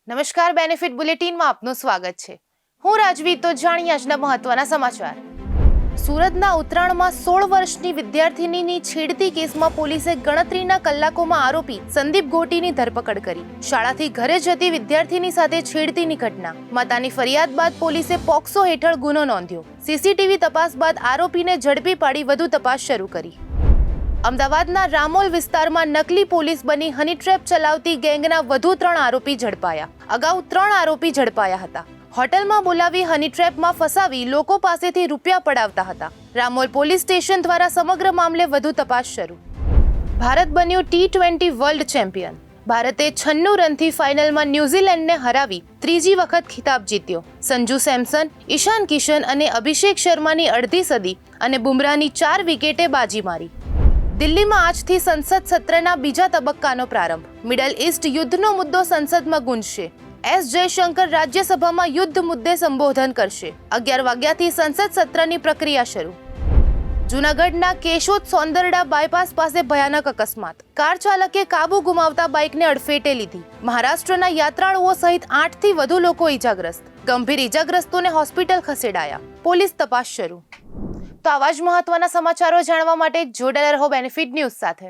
નમસ્કાર, બેનિફિટ બુલેટિનમાં આપનું સ્વાગત છે. હું રાજવી. તો જાણીએ આજના મહત્વના સમાચાર. સુરતના ઉત્તરાણમાં 16 વર્ષની વિદ્યાર્થિનીની છેડતી કેસમાં પોલીસે ગણતરીના કલાકોમાં આરોપી સંદીપ ગોટીની ધરપકડ કરી. શાળાથી ઘરે જતી વિદ્યાર્થિની સાથે છેડતીની ઘટના. માતાની ફરિયાદ બાદ પોલીસે પોક્સો હેઠળ ગુનો નોંધ્યો. સીસીટીવી તપાસ બાદ આરોપીને ઝડપી પાડી વધુ તપાસ શરૂ કરી. અમદાવાદના રામોલ વિસ્તારમાં નકલી પોલીસ બની હની ટ્રેપ ચલાવતી ગેંગના વધુ 3 આરોપી ઝડપાયા. અગાઉ 3 આરોપી ઝડપાયા હતા. હોટલમાં બોલાવી હની ટ્રેપમાં ફસાવી લોકો પાસેથી રૂપિયા પડાવતા હતા. રામોલ પોલીસ સ્ટેશન દ્વારા સમગ્ર મામલે વધુ તપાસ શરૂ. ભારત બન્યું T20 વર્લ્ડ ચેમ્પિયન. ભારતે 96 રનથી ફાઇનલમાં ન્યૂઝીલેન્ડને હરાવી ત્રીજી વખત ખિતાબ જીત્યો. સંજુ સેમસન, ઈશાન કિશન અને અભિષેક શર્માની અડધી સદી અને બુમરાહની 4 વિકેટે બાજી મારી. દિલ્હીમાં આજથી સંસદ સત્રના બીજા તબક્કાનો પ્રારંભ. મિડલ ઈસ્ટ યુદ્ધનો મુદ્દો સંસદમાં ગુંજશે. એસ જયશંકર રાજ્યસભામાં યુદ્ધ મુદ્દે સંબોધન કરશે. 11 વાગ્યાથી સંસદ સત્રની પ્રક્રિયા શરૂ. જૂનાગઢના કેશોદ સોંદરડા બાયપાસ પાસે ભયાનક અકસ્માત. કાર ચાલકે કાબુ ગુમાવતા બાઇકને અડફેટે લીધી. મહારાષ્ટ્રના યાત્રાળુઓ સહિત 8થી વધુ લોકો ઈજાગ્રસ્ત. ગંભીર ઈજાગ્રસ્તોને હોસ્પિટલ ખસેડાયા. પોલીસ તપાસ શરૂ. તો આવા જ મહત્વના સમાચારો જાણવા માટે જોડાયેલા રહો બેનિફિટ ન્યૂઝ સાથે.